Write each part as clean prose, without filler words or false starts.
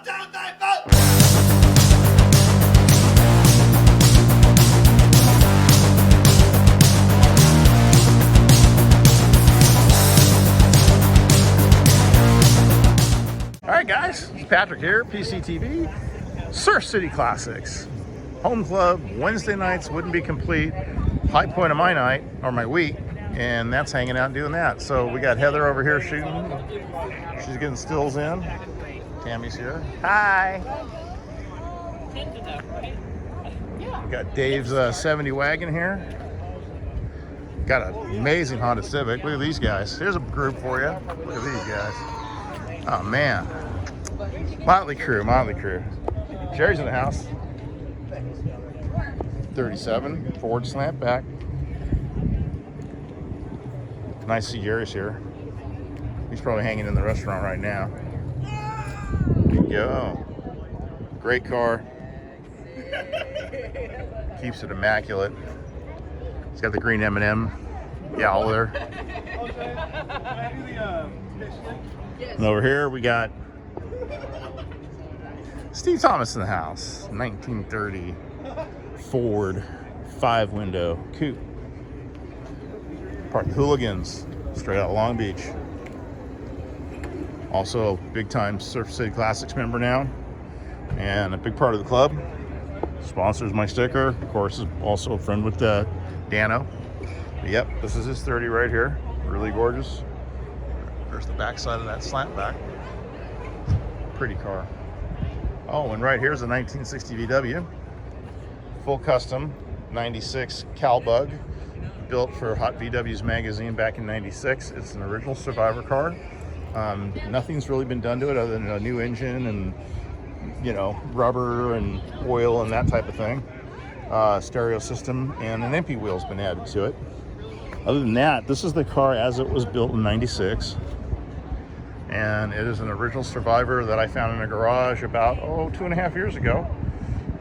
Alright guys, it's Patrick here, PCTV, Surf City Classics. Home club, Wednesday nights wouldn't be complete. High point of my night, or my week, and that's hanging out and doing that. So we got Heather over here shooting. She's getting stills in. Tammy's here. Hi! We got Dave's 70 wagon here. Got an amazing Honda Civic. Look at these guys. Here's a group for you. Look at these guys. Oh man. Motley crew, Motley crew. Jerry's in the house. 37 Ford slant back. Nice to see Jerry's here. He's probably hanging in the restaurant right now. There you go. Great car. Keeps it immaculate. It's got the green M&M gal there. And over here we got Steve Thomas in the house. 1930 Ford 5-window coupe. Part of the Hooligans, straight out of Long Beach. Also a big-time Surf City Classics member now, and a big part of the club. Sponsors my sticker. Of course, is also a friend with Dano. But yep, this is his 30 right here. Really gorgeous. There's the back side of that slant back. Pretty car. Oh, and right here's a 1960 VW. Full custom, 96 Calbug. Built for Hot VW's magazine back in 96. It's an original Survivor car. Nothing's really been done to it other than a new engine and, you know, rubber and oil and that type of thing. Stereo system and an MP wheel's been added to it. Other than that, this is the car as it was built in 96. And it is an original Survivor that I found in a garage about, 2.5 years ago.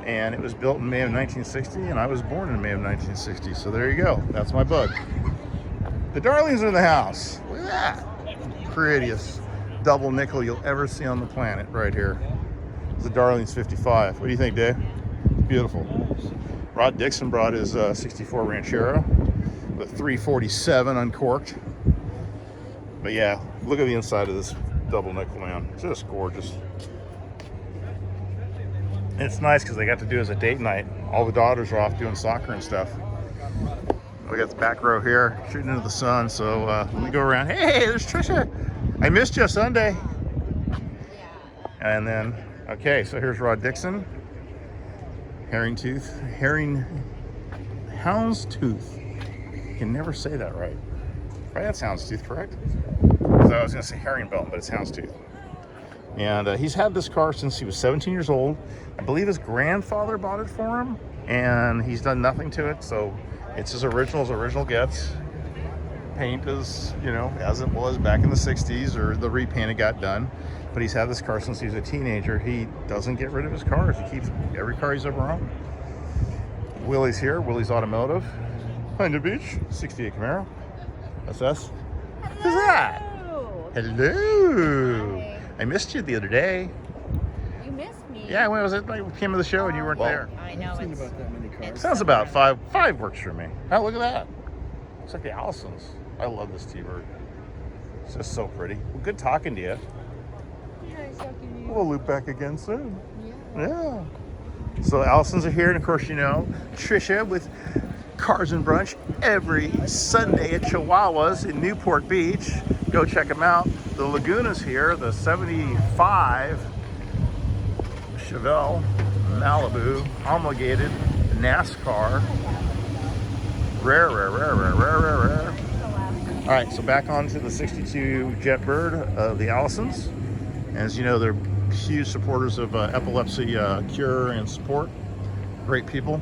And it was built in May of 1960, and I was born in May of 1960. So there you go. That's my bug. The Darlings are in the house. Look at that. Prettiest double nickel you'll ever see on the planet right here. It's the Darlings 55. What do you think, Dave? Beautiful. Rod Dixon brought his 64 Ranchero with 347 uncorked. But yeah, look at the inside of this double nickel, man. Just gorgeous. And it's nice because they got to do it as a date night. All the daughters are off doing soccer and stuff. We got the back row here, shooting into the sun. So let me go around. Hey, there's Trisha. I missed you Sunday. And then, okay, so here's Rod Dixon. Houndstooth. You can never say that right. Right, that's houndstooth, correct? So I was gonna say herringbone, but it's houndstooth. And he's had this car since he was 17 years old. I believe his grandfather bought it for him, and he's done nothing to it. So it's his original gets. Paint is, you know, as it was back in the 60s, or the repainted got done. But he's had this car since he was a teenager. He doesn't get rid of his cars. He keeps every car he's ever owned. Willie's here, Willie's Automotive. Huntington Beach, 68 Camaro. That's us. Who's that? Hello. Hi. I missed you the other day. You missed me. Yeah, when was it? Like, we came to the show and you weren't there. I know. I've seen about that many cars. Sounds about five. Five works for me. Oh, look at that. Looks like the Allisons. I love this T-Bird. It's just so pretty. Well, good talking to you. Nice talking to you. We'll loop back again soon. Yeah. Yeah. So Allisons are here, and of course, you know, Trisha with Cars and Brunch every Sunday at Chihuahuas in Newport Beach. Go check them out. The Laguna's here, the 75 Chevelle Malibu, homologated NASCAR. Rare. All right, so back onto the 62 Jetbird of the Allisons. As you know, they're huge supporters of epilepsy cure and support. Great people.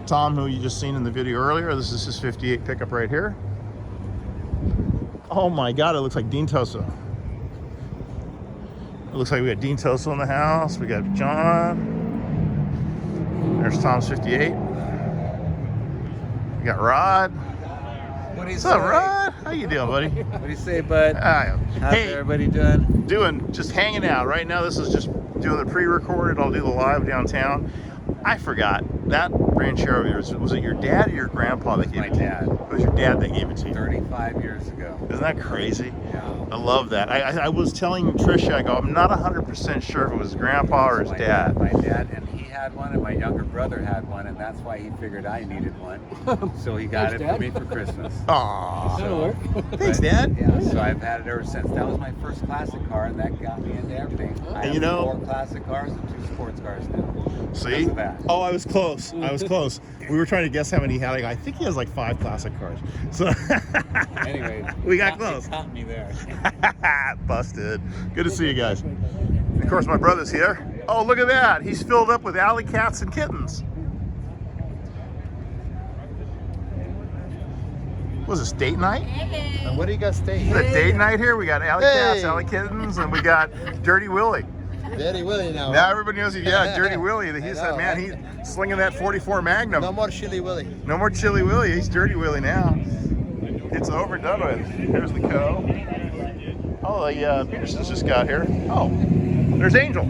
Tom, who you just seen in the video earlier, this is his 58 pickup right here. Oh my God, it looks like Dean Toso. It looks like we got Dean Toso in the house. We got John. There's Tom's 58. We got Rod. What is What's up, Rod? How you doing, buddy? What do you say, bud? How's Hey, everybody doing? just hanging out. Right now, this is just doing the pre-recorded. I'll do the live downtown. I forgot, that ranchero of yours, was it your dad or your grandpa that gave My it to you? dad. It was your dad that gave it to you. 35 years ago. Isn't that crazy? Yeah. I love that. I was telling Tricia, I go, I'm not 100% sure if it was his grandpa or his dad. My dad, and he had one, and my younger brother had one, and that's why he figured I needed one. So he got it for me for Christmas. Aww. So, Thanks, Dad. Yeah, so I've had it ever since. That was my first classic car, and that got me into everything. I have you know- 4 classic cars and 2 sports cars now. See? Because of that. Oh, I was close. I was close. We were trying to guess how many he had. I think he has like 5 classic cars. So Anyway, we got close. Caught me there. Busted. Good to see you guys. Of course, my brother's here. Oh, look at that. He's filled up with alley cats and kittens. Was this date night? Hey. What do you got staying? Is it date night here? We got alley cats, Hey. alley kittens, and we got Dirty Willie. Dirty Willie now. Now everybody knows, yeah, Dirty Willie. He's I know, that man. He's slinging that 44 Magnum. No more Chili Willie. No more Chili Willie. He's Dirty Willie now. It's overdone with. Here's the co. Oh, the Petersons just got here. Oh, there's Angel.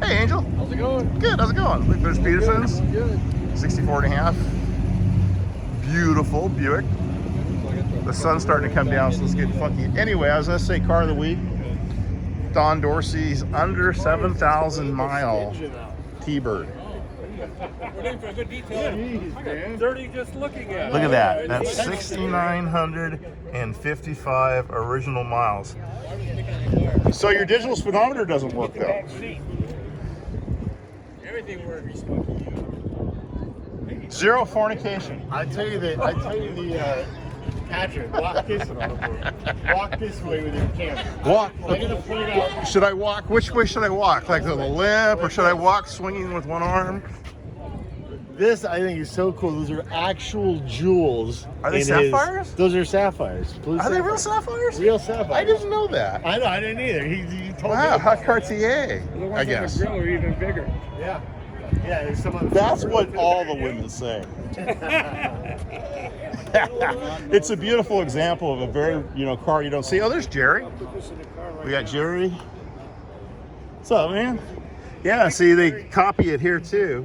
Hey, Angel. How's it going? Good. How's it going? Look, there's Petersons. Good. 64 and a half. Beautiful Buick. The sun's starting to come down, so it's getting funky. Anyway, I was gonna say car of the week. Don Dorsey's under 7,000 mile T-Bird. Dirty just looking at it. Look at that. That's 6,955 original miles. So your digital speedometer doesn't work though. Everything works. Zero fornication. I tell you the Patrick, walk this way. Walk this way with your camera. Walk. I'm gonna point out. Should I walk? Which way should I walk? Like the limp, or should I walk swinging with one arm? This I think is so cool. Those are actual jewels. Are they in sapphires? Those are sapphires. Blue Are they real sapphires? Real sapphires. I didn't know that. I know. I didn't either. He told Wow, me. hot Cartier, The ones I guess. on the grill are even bigger. Yeah. Yeah. There's some other That's what all the women say. It's a beautiful example of a very, car you don't see. Oh, there's Jerry. We got Jerry. What's up, man? Yeah, see, they copy it here too.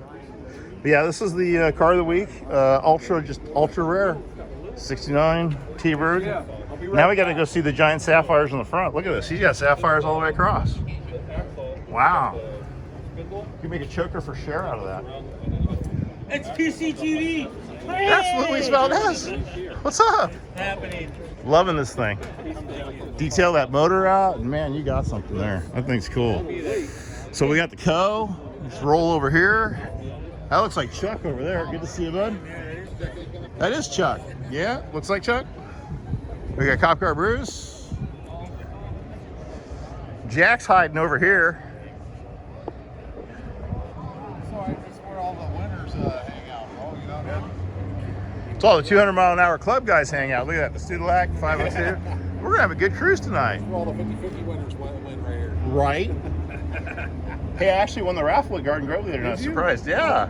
But yeah, this is the car of the week. Ultra rare. 69 T-Bird. Now we got to go see the giant sapphires in the front. Look at this. He's got sapphires all the way across. Wow. You can make a choker for Cher out of that. It's PCTV. That's Luis Valdez. What's up? Happening. Loving this thing. Detail that motor out, and man, you got something there. That thing's cool. So we got the co. Let's roll over here. That looks like Chuck over there. Good to see you, bud. That is Chuck. Yeah, looks like Chuck. We got Cop Car Bruce. Jack's hiding over here. That's where all the winners hang out. It's all the 200-mile-an-hour club guys hang out. Look at that, the Studelac 502. We're gonna have a good cruise tonight. All the 50-50 winners win right here. Right? Hey, I actually won the raffle at Garden Grove the other night. I was surprised. Yeah.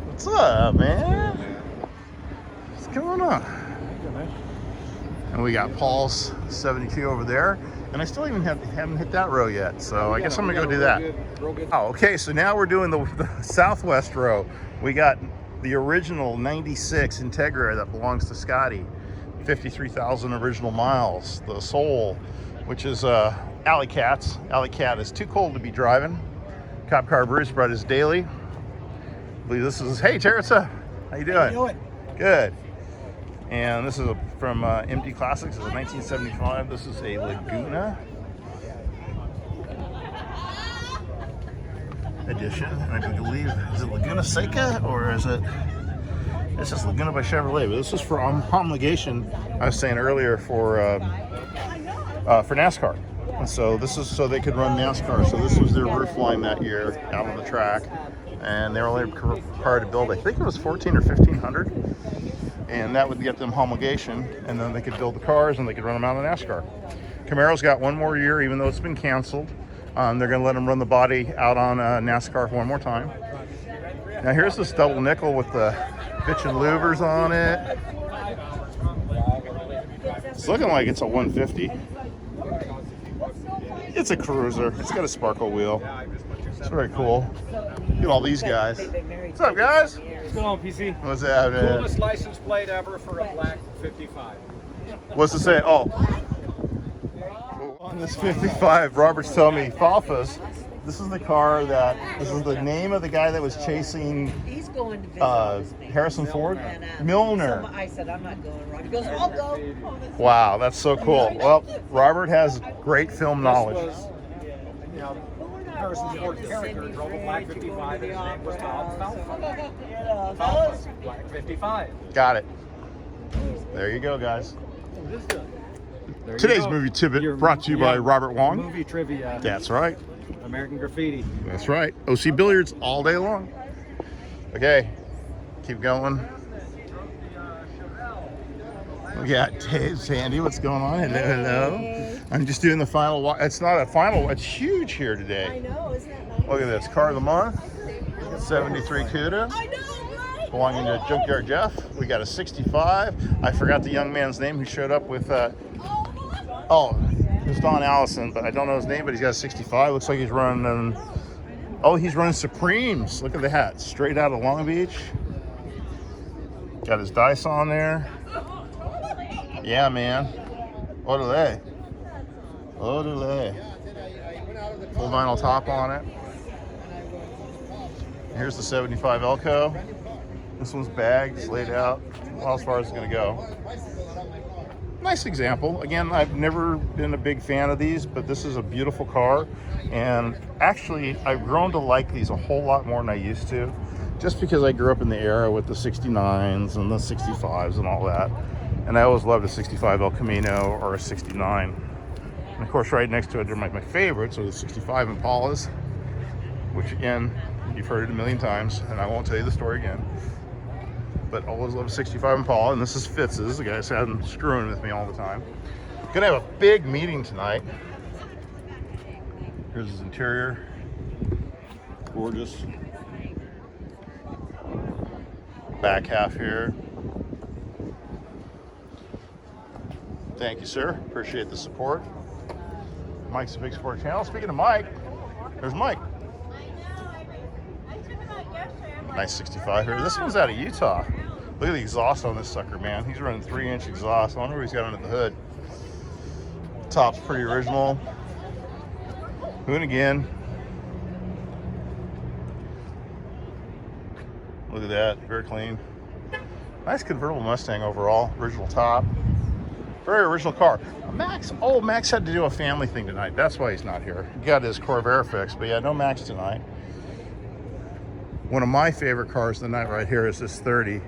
What's up, man? What's going on? And we got Paul's 72 over there. And I still even haven't hit that row yet. So I guess I'm gonna go do that. Oh, okay, so now we're doing the southwest row. We got the original 96 Integra that belongs to Scotty. 53,000 original miles. The Soul, which is Alley Cat's. Alley Cat is too cold to be driving. Cop Car Bruce brought his daily. I believe this is, hey Teresa, how you doing? How you doing? Good. And this is from MD Classics. It's a 1975. This is a Laguna edition. And I believe, is it Laguna Seca or is it? This is Laguna by Chevrolet. But this is for homologation. I was saying earlier for NASCAR. And so this is so they could run NASCAR. So this was their roof line that year out on the track, and they were only required to build, I think it was 1,400 or 1,500, and that would get them homologation, and then they could build the cars and they could run them out of NASCAR. Camaro's got one more year, even though it's been canceled. They're going to let them run the body out on NASCAR one more time. Now here's this double nickel with the bitchin' louvers on it. It's looking like it's a 150. It's a cruiser. It's got a sparkle wheel. It's very cool. Look at all these guys. What's up, guys? What's going on, PC? What's that, man? Coolest license plate ever for a black 55. What's it say? Oh. On this 55, Robert's telling me, Falfas, this is the car that, this is the name of the guy that was chasing He's going to visit Harrison Ford? And, Milner. So I said, I'm not going, Rob. He goes, I'll go. Wow, that's so cool. Well, Robert has great film knowledge. You know, Harrison Ford character drove a black 55 and his name was Bob Falfa. Falfa, black 55. Got it. There you go, guys. There you Today's go. movie tidbit Your- brought to you by yeah, Robert Wong. Movie trivia. That's right. American Graffiti. That's right. OC Billiards all day long. Okay, keep going. We got Dave, Sandy. What's going on? Hello, hello. I'm just doing the final walk. It's not a final. It's huge here I today. know, isn't that nice? Look at this. Car of the month. 73 CUDA. I know, right? Belonging to Junkyard Jeff. We got a 65. I forgot the young man's name who showed up with, oh, it was Don Allison, but I don't know his name, but he's got a 65. Looks like he's running, oh, he's running Supremes. Look at the hat. Straight out of Long Beach. Got his dice on there. Yeah, man. What are they? What are they? Full vinyl top on it. Here's the 75 Elco. This one's bagged, it's laid out. Well, as far as it's gonna go. Nice example. Again, I've never been a big fan of these, but this is a beautiful car. And actually, I've grown to like these a whole lot more than I used to, just because I grew up in the era with the 69s and the 65s and all that. And I always loved a 65 El Camino or a 69. And of course, right next to it, they're my favorites are the 65 Impalas, which again, you've heard it a million times, and I won't tell you the story again. But always love a 65 Impala, and this is Fitz's. The guy's had him screwing with me all the time. Gonna have a big meeting tonight. Here's his interior. Gorgeous. Back half here. Thank you, sir. Appreciate the support. Mike's a big support channel. Speaking of Mike, there's Mike. Nice 65 here. This one's out of Utah. Look at the exhaust on this sucker, man. He's running 3-inch exhaust. I wonder what he's got under the hood. Top's pretty original. Hoonigan. Look at that, very clean. Nice convertible Mustang overall. Original top. Very original car. Max, oh, Max had to do a family thing tonight. That's why he's not here. He got his Corvair fixed, but yeah, no Max tonight. One of my favorite cars of the night right here is this 30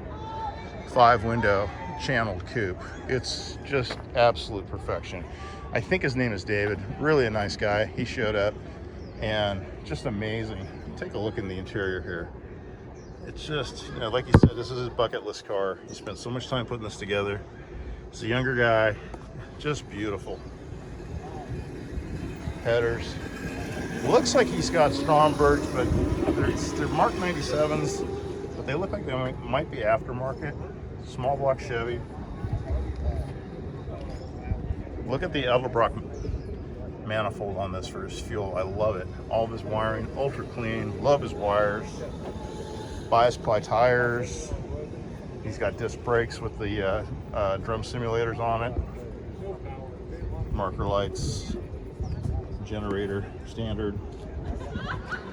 5-window channeled coupe. It's just absolute perfection. I think his name is David. Really a nice guy. He showed up and just amazing. Take a look in the interior here. It's just, you know, like you said, this is his bucket list car. He spent so much time putting this together. He's a younger guy, just beautiful. Headers. Looks like he's got Strombergs, but they're Mark 97s, but they look like they might be aftermarket. Small block Chevy. Look at the Edelbrock manifold on this for his fuel. I love it. All of his wiring, ultra clean. Love his wires. Bias ply tires. He's got disc brakes with the drum simulators on it. Marker lights. Generator, standard.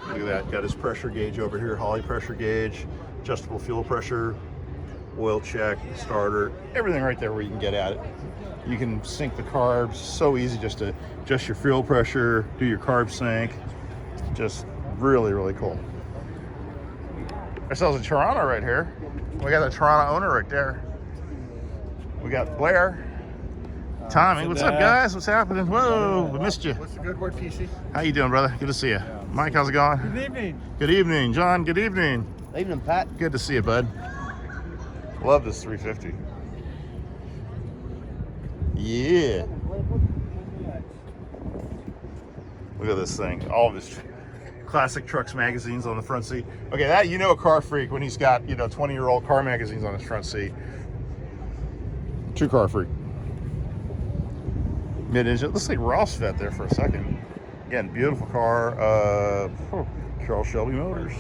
Look at that. Got his pressure gauge over here. Holley pressure gauge. Adjustable fuel pressure. Oil check. Starter. Everything right there where you can get at it. You can sync the carbs. So easy just to adjust your fuel pressure, do your carb sync. Just really, really cool. Ourselves a Toronto right here. We got the Toronto owner right there. We got Blair. Tommy, what's up, guys? What's happening? Whoa, we missed you. What's the good word, PC? How you doing, brother? Good to see you. Mike, how's it going? Good evening. Good evening, John. Good evening. Evening, Pat. Good to see you, bud. Love this 350. Yeah. Look at this thing. All of his classic trucks magazines on the front seat. Okay, that, you know, a car freak when he's got, you know, 20-year-old car magazines on his front seat. True car freak. Mid-engine. It looks like Ralph's Vet there for a second. Again, beautiful car. Carroll Shelby Motors.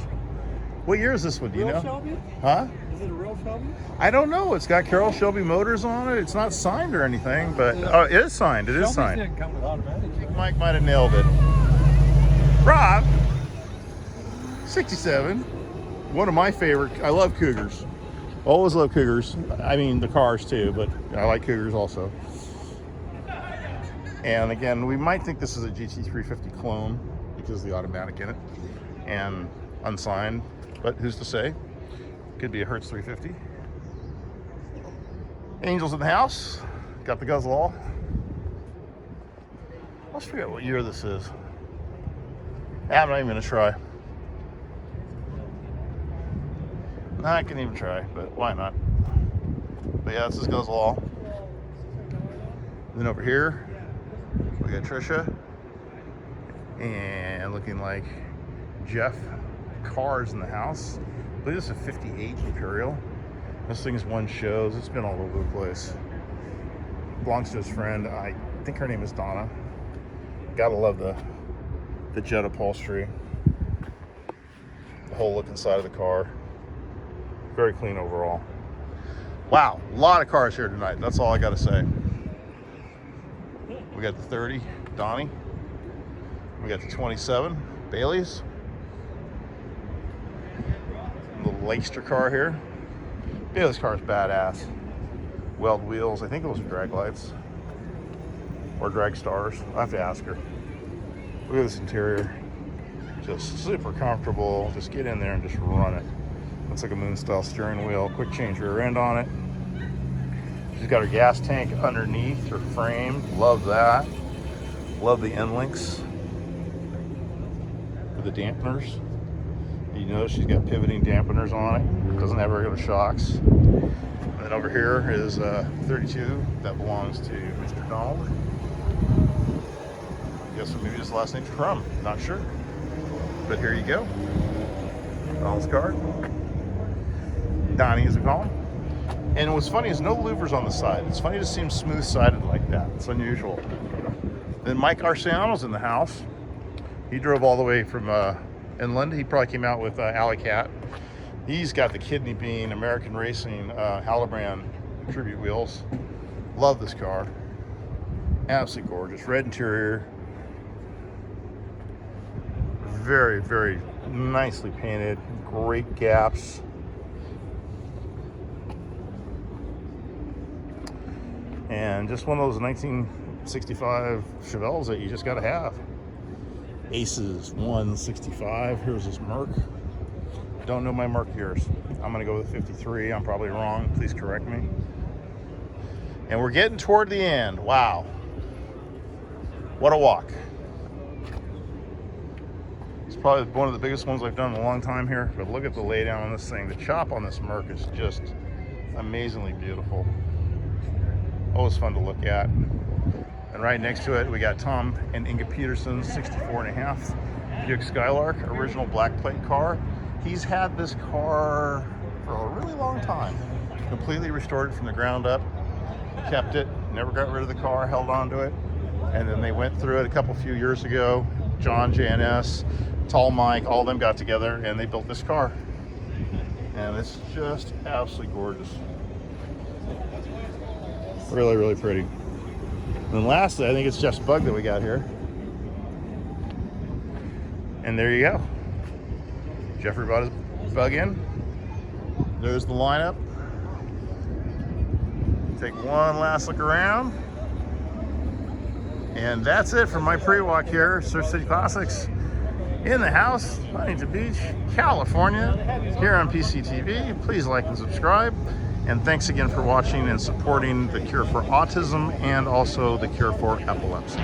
What year is this one? Do you know? Shelby? Huh? Is it a real Shelby? I don't know. It's got Carroll Shelby Motors on it. It's not signed or anything, but oh, it is signed. It is Shelby's signed. didn't come with automatic. Mike might have nailed it. Rob, 67. One of my favorite. I love Cougars. Always love Cougars. I mean the cars too, but I like Cougars also. And again, we might think this is a GT350 clone because of the automatic in it and unsigned, but who's to say? Could be a Hertz 350. Angels in the house. Got the guzzle all. Let's figure out what year this is. I'm not even gonna try. I can even try, but why not? But yeah, this is guzzle all. Then over here, we got Trisha. And looking like Jeff. Cars in the house. I believe this is a 58 Imperial. This thing's won shows. It's been all over the place. Belongs to his friend. I think her name is Donna. Gotta love the jet upholstery. The whole look inside of the car. Very clean overall. Wow, a lot of cars here tonight. That's all I gotta say. We got the 30, Donnie. We got the 27, Bailey's. Little Leicester car here. Yeah, this car is badass. Weld wheels. I think those are drag lights or drag stars. I have to ask her. Look at this interior. Just super comfortable. Just get in there and just run it. Looks like a moon style steering wheel. Quick change rear end on it. She's got her gas tank underneath her frame. Love that. Love the end links for the dampeners. You notice she's got pivoting dampeners on it. Doesn't have regular shocks. And then over here is 32 that belongs to Mr. Donald. Guess maybe his last name's Crumb. Not sure. But here you go. Donald's card. Donnie, as we call him. And what's funny is no louvers on the side. It's funny to see him smooth-sided like that. It's unusual. Then Mike Arciano's in the house. He drove all the way from inland. He probably came out with Alley Cat. He's got the Kidney Bean American Racing Haldebrand tribute wheels. Love this car. Absolutely gorgeous. Red interior. Very, very nicely painted. Great gaps. And just one of those 1965 Chevelles that you just got to have. Aces 165. Here's this Merc. Don't know my Merc years. I'm going to go with 53. I'm probably wrong. Please correct me. And we're getting toward the end. Wow. What a walk. It's probably one of the biggest ones I've done in a long time here. But look at the laydown on this thing. The chop on this Merc is just amazingly beautiful. Always fun to look at. And right next to it, we got Tom and Inga Peterson's 64.5 Buick Skylark, original black plate car. He's had this car for a really long time. Completely restored it from the ground up. Kept it, never got rid of the car, held on to it. And then they went through it a few years ago. John, JNS, Tall Mike, all of them got together and they built this car. And it's just absolutely gorgeous. Really, really pretty. And then lastly, I think it's Jeff's Bug that we got here. And there you go. Jeffrey brought his Bug in. There's the lineup. Take one last look around. And that's it for my pre-walk here. Surf City Classics in the house, Huntington Beach, California, here on PCTV. Please like and subscribe. And thanks again for watching and supporting the Cure for Autism and also the Cure for Epilepsy.